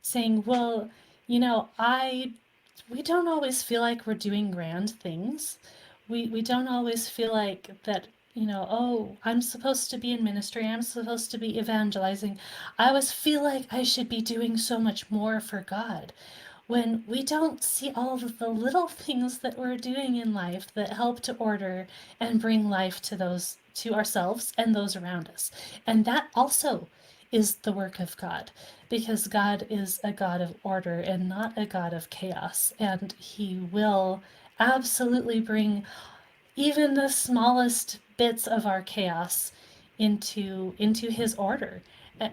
saying, well, you know, I we don't always feel like we're doing grand things. We don't always feel like that, you know, oh, I'm supposed to be in ministry, I'm supposed to be evangelizing. I always feel like I should be doing so much more for God, when we don't see all of the little things that we're doing in life that help to order and bring life to those, to ourselves and those around us. And that also is the work of God, because God is a God of order and not a God of chaos, and he will absolutely bring even the smallest bits of our chaos into his order. Uh,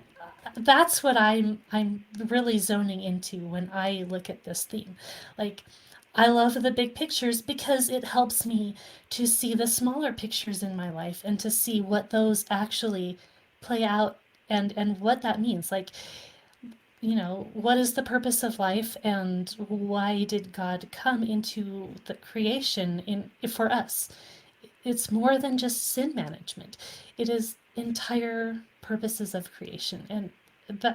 That's what I'm really zoning into when I look at this theme. Like, I love the big pictures because it helps me to see the smaller pictures in my life and to see what those actually play out, and what that means. Like, you know, what is the purpose of life, and why did God come into the creation in for us? It's more than just sin management. It is entire purposes of creation, and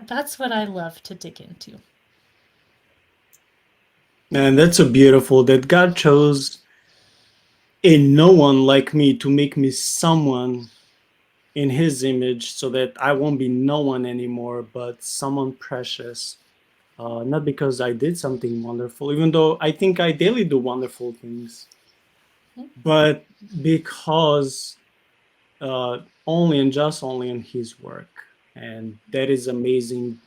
that's what I love to dig into. And that's so beautiful that God chose a no one like me to make me someone in his image so that I won't be no one anymore, but someone precious. Not because I did something wonderful, even though I think I daily do wonderful things, but because only and just only in his work. And that is amazing.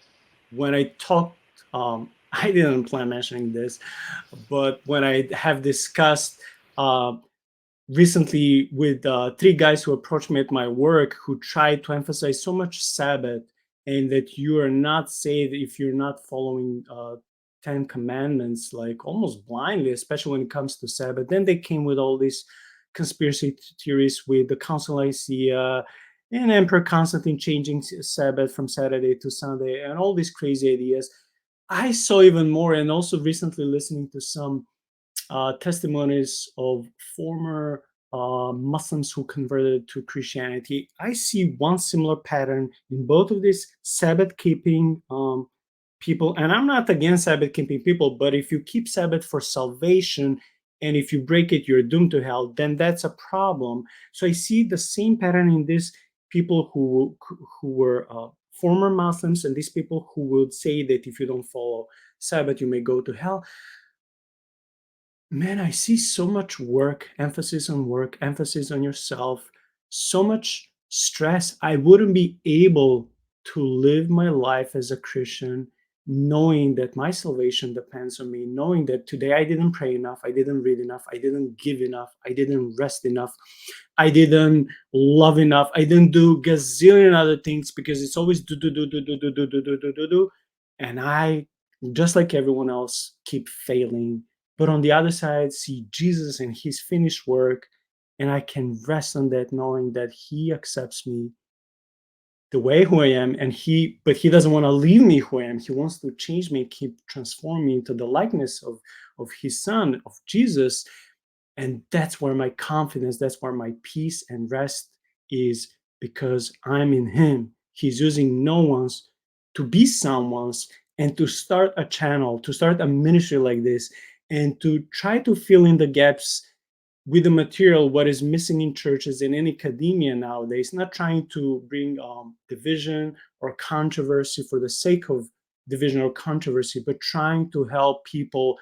When I talked, I didn't plan mentioning this, but when I have discussed uh, recently with three guys who approached me at my work who tried to emphasize so much Sabbath and that you are not saved if you're not following 10 commandments, like almost blindly, especially when it comes to Sabbath. Then they came with all these conspiracy theories with the Council of Nicaea and Emperor Constantine changing Sabbath from Saturday to Sunday and all these crazy ideas. I saw even more, and also recently listening to some testimonies of former Muslims who converted to Christianity. I see one similar pattern in both of these Sabbath keeping people. And I'm not against Sabbath keeping people, but if you keep Sabbath for salvation and if you break it, you're doomed to hell, then that's a problem. So I see the same pattern in these people who were former Muslims and these people who would say that if you don't follow Sabbath, you may go to hell. Man, I see so much work, emphasis on yourself, so much stress. I wouldn't be able to live my life as a Christian knowing that my salvation depends on me, knowing that today I didn't pray enough, I didn't read enough, I didn't give enough, I didn't rest enough, I didn't love enough, I didn't do gazillion other things because it's always do, do, do, do, do, do, do, do, do, do, do, do. And I, just like everyone else, keep failing, but on the other side see Jesus and his finished work, and I can rest on that knowing that he accepts me the way who I am, and he doesn't want to leave me who I am. He wants to change me, keep transform me into the likeness of his son, of Jesus. And that's where my confidence, that's where my peace and rest is, because I'm in him. He's using no one's to be someone's, and to start a channel, to start a ministry like this, and to try to fill in the gaps with the material what is missing in churches and in academia nowadays, not trying to bring division or controversy for the sake of division or controversy, but trying to help people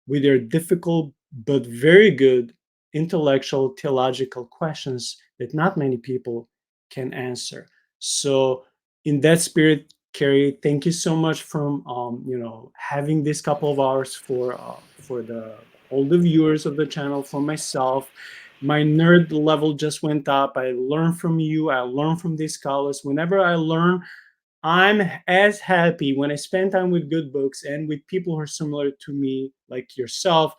with their difficult but very good intellectual theological questions that not many people can answer. So in that spirit, Carrie, thank you so much from having this couple of hours for the all the viewers of the channel, for myself. My nerd level just went up. I learned from you. I learned from these scholars. Whenever I learn, I'm as happy when I spend time with good books and with people who are similar to me, like yourself.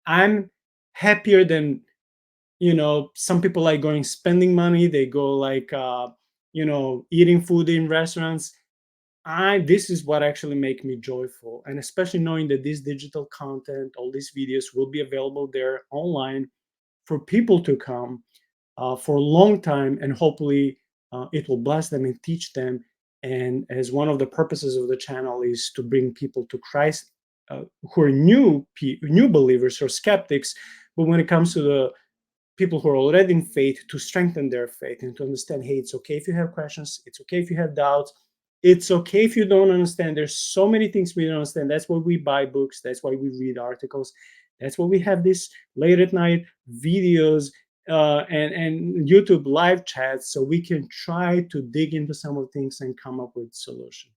I'm happier than some people like going spending money. They go like eating food in restaurants. I This is what actually make me joyful, and especially knowing that this digital content, all these videos will be available there online for people to come for a long time, and hopefully it will bless them and teach them. And as one of the purposes of the channel is to bring people to Christ, who are new believers or skeptics, but when it comes to the people who are already in faith, to strengthen their faith and to understand, hey, it's okay if you have questions, it's okay if you have doubts, it's okay if you don't understand. There's so many things we don't understand. That's why we buy books, that's why we read articles, that's why we have this late at night videos, and YouTube live chats, so we can try to dig into some of the things and come up with solutions.